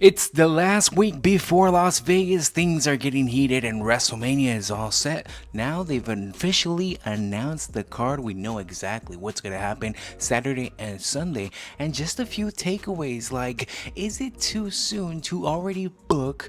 It's the last week before Las Vegas. Things are getting heated and WrestleMania is all set. Now they've officially announced the card. We know exactly what's going to happen Saturday and Sunday. And just a few takeaways like, is it too soon to already book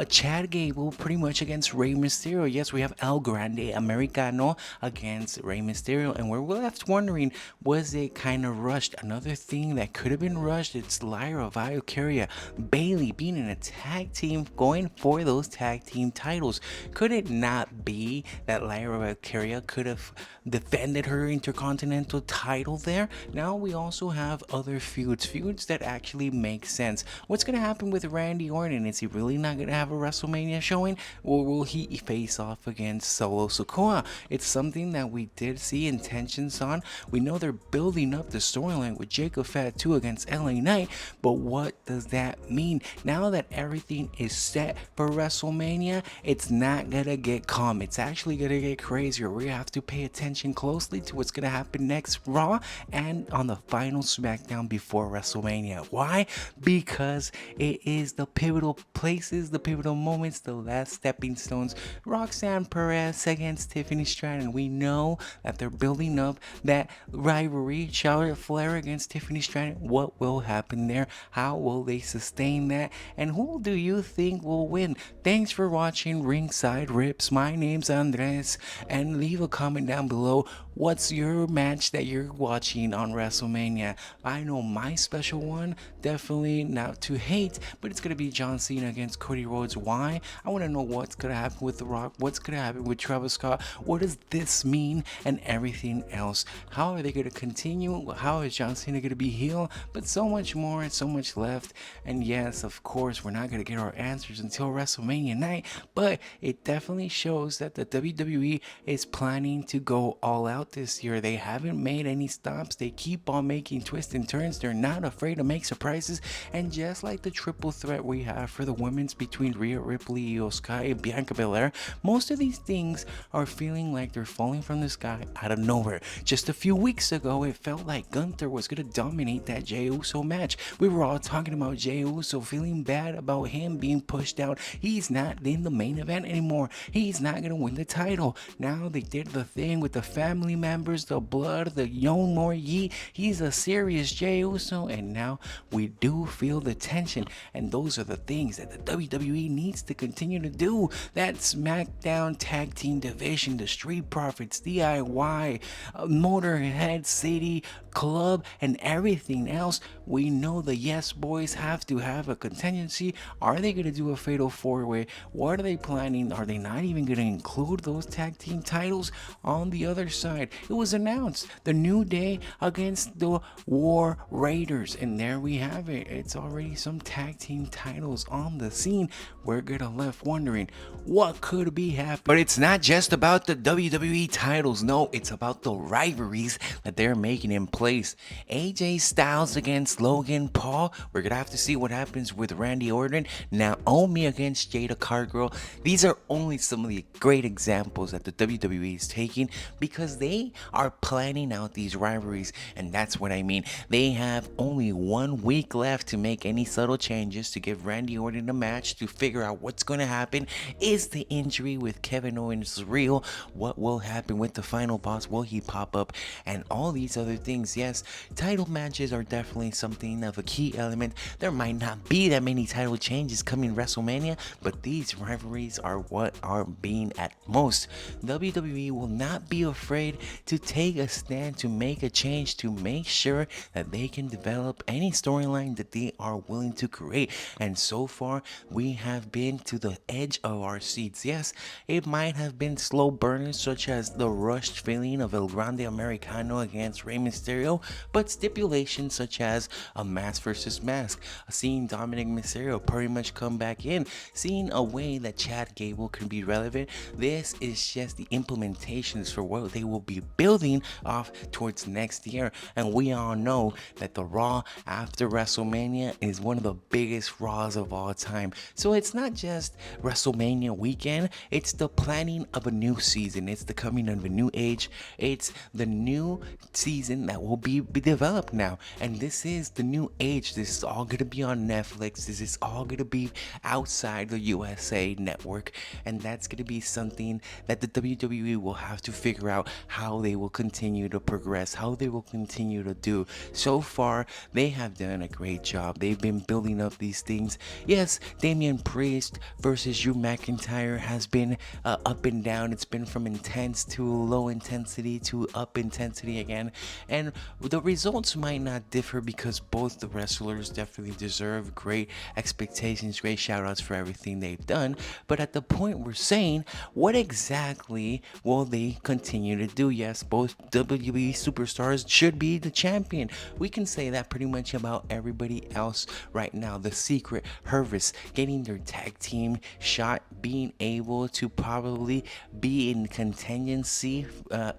Chad Gable pretty much against Rey Mysterio? Yes, we have El Grande Americano against Rey Mysterio. And we're left wondering, was it kind of rushed? Another thing that could have been rushed, it's Lyra Valkyria, Bailey being in a tag team going for those tag team titles. Could it not be that Lyra Valkyria could have defended her intercontinental title there? Now we also have other feuds that actually make sense. What's going to happen with Randy Orton? Is he really not going to have a WrestleMania showing, or will he face off against Solo Sikoa? It's something that we did see intentions on. We know they're building up the storyline with Jacob Fatu against LA Knight, but what does that mean? Now that everything is set for WrestleMania, it's not gonna get calm. It's actually gonna get crazier. We have to pay attention closely to what's gonna happen next Raw and on the final SmackDown before WrestleMania. Why? Because it is the pivotal places, the pivotal moments, the last stepping stones. Roxanne Perez against Tiffany Stratton. We know that they're building up that rivalry. Charlotte Flair against Tiffany Stratton. What will happen there? How will they sustain that? And who do you think will win? Thanks for watching Ringside Rips. My name's Andres, and leave a comment down below. What's your match that you're watching on WrestleMania? I know my special one, definitely not to hate, but it's gonna be John Cena against Cody Rhodes. Why? I want to know what's gonna happen with The Rock, what's gonna happen with Travis Scott, what does this mean, and everything else. How are they gonna continue? How is John Cena gonna be healed? But so much more and so much left. And yes, of course, we're not gonna get our answers until WrestleMania night, but it definitely shows that the WWE is planning to go all out this year. They haven't made any stops. They keep on making twists and turns. They're not afraid to make surprises. And just like the triple threat we have for the women's between Rhea Ripley, Io Sky, and Bianca Belair, most of these things are feeling like they're falling from the sky out of nowhere. Just a few weeks ago, it felt like Gunther was going to dominate that Jey Uso match. We were all talking about Jey Uso, feeling bad about him being pushed out. He's not in the main event anymore. He's not going to win the title. Now they did the thing with the family members, the blood, the Young More Yi. He's a serious Jey Uso, and now we do feel the tension. And those are the things that the WWE needs to continue to do. That SmackDown Tag Team Division, the Street Profits, DIY, Motorhead City Club, and everything else. We know the Yes Boys have to have a contingency. Are they going to do a fatal four-way? What are they planning? Are they not even going to include those tag team titles? On the other side, it was announced the New Day against the War Raiders, and there we have it. It's already some tag team titles on the scene. We're gonna left wondering what could be happening. But it's not just about the WWE titles. No, it's about the rivalries that they're making in place. AJ Styles against Logan Paul. We're gonna have to see what happens with Randy Orton. Naomi against Jada Cargill. These are only some of the great examples that the WWE is taking because they are planning out these rivalries, and that's what I mean. They have only 1 week left to make any subtle changes to give Randy Orton a match to figure out what's going to happen. Is the injury with Kevin Owens real? What will happen with the final boss? Will he pop up? And all these other things. Yes, title matches are definitely something of a key element. There might not be that many title changes coming WrestleMania, but these rivalries are what are being at most. WWE will not be afraid to take a stand, to make a change, to make sure that they can develop any storyline that they are willing to create. And so far, we have been to the edge of our seats. Yes, it might have been slow burners such as the rushed feeling of El Grande Americano against Rey Mysterio, but stipulations such as a mask versus mask, seeing Dominic Mysterio pretty much come back in, seeing a way that Chad Gable can be relevant. This is just the implementations for what they will be building off towards next year. And we all know that the Raw after WrestleMania is one of the biggest Raws of all time. So it's not just WrestleMania weekend, it's the planning of a new season. It's the coming of a new age. It's the new season that will be developed now. And this is the new age. This is all going to be on Netflix. Netflix. This is all gonna be outside the USA network, and that's gonna be something that the WWE will have to figure out how they will continue to progress, how they will continue to do. So far, they have done a great job. They've been building up these things. Yes, Damian Priest versus Drew McIntyre has been up and down. It's been from intense to low intensity to up intensity again, and the results might not differ because both the wrestlers definitely deserve great expectations, great shout outs for everything they've done. But at the point we're saying, what exactly will they continue to do? Yes, both WWE superstars should be the champion. We can say that pretty much about everybody else right now. The Secret, Hervis getting their tag team shot, being able to probably be in contingency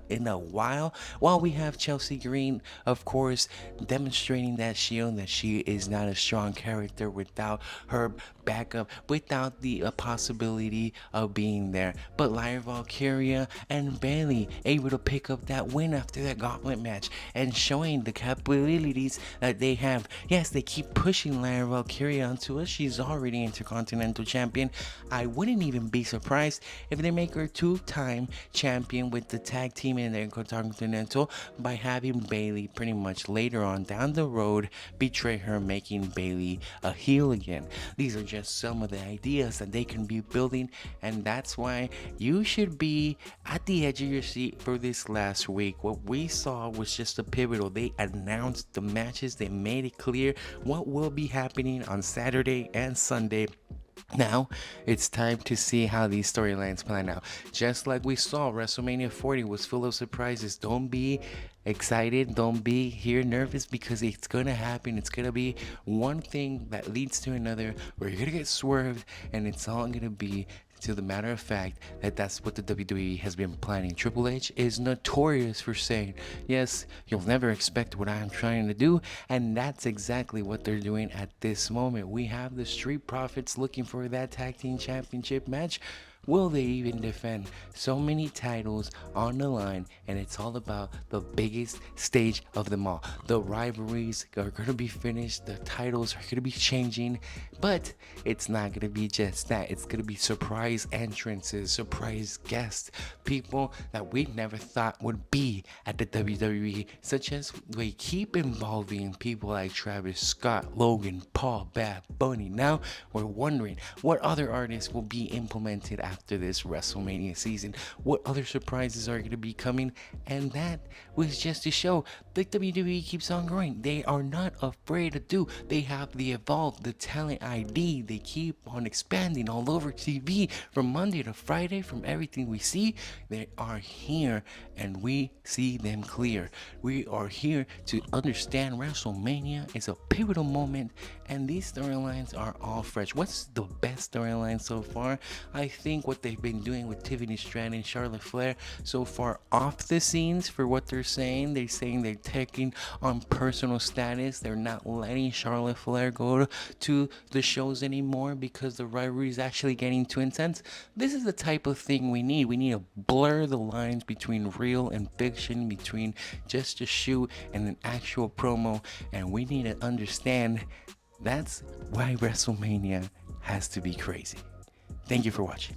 in a while we have Chelsea Green, of course, demonstrating that shield that she is not a strong character without her backup, without the possibility of being there. But Lyra Valkyria and Bayley able to pick up that win after that gauntlet match and showing the capabilities that they have. Yes, they keep pushing Lyra Valkyria onto us. She's already Intercontinental Champion. I wouldn't even be surprised if they make her two-time champion with the tag team in the Intercontinental by having Bayley pretty much later on down the road betray her, making Bayley a heel again. These are just some of the ideas that they can be building, and that's why you should be at the edge of your seat for this last week. What we saw was just a pivotal. They announced the matches, they made it clear what will be happening on Saturday and Sunday. Now it's time to see how these storylines plan out. Just like we saw, WrestleMania 40 was full of surprises. Don't be excited, don't be here nervous, because it's gonna happen. It's gonna be one thing that leads to another where you're gonna get swerved, and it's all gonna be to the matter of fact that that's what the WWE has been planning. Triple H is notorious for saying, yes, you'll never expect what I'm trying to do, and that's exactly what they're doing at this moment. We have the Street Profits looking for that tag team championship match. Will they even defend? So many titles on the line, and it's all about the biggest stage of them all. The rivalries are going to be finished, the titles are going to be changing, but it's not going to be just that. It's going to be surprise entrances, surprise guests, people that we never thought would be at the WWE, such as they keep involving people like Travis Scott, Logan Paul, Bad Bunny. Now we're wondering what other artists will be implemented after this WrestleMania season. What other surprises are going to be coming? And that was just to show the WWE keeps on growing. They are not afraid to do. They have the Evolve, the Talent ID. They keep on expanding all over TV from Monday to Friday. From everything we see, they are here and we see them clear. We are here to understand WrestleMania is a pivotal moment, and these storylines are all fresh. What's the best storyline so far? I think what they've been doing with Tiffany Stratton and Charlotte Flair so far off the scenes, for what they're saying they're taking on personal status. They're not letting Charlotte Flair go to the shows anymore because the rivalry is actually getting too intense. This is the type of thing we need. We need to blur the lines between real and fiction, between just a shoot and an actual promo, and we need to understand that's why WrestleMania has to be crazy. Thank you for watching.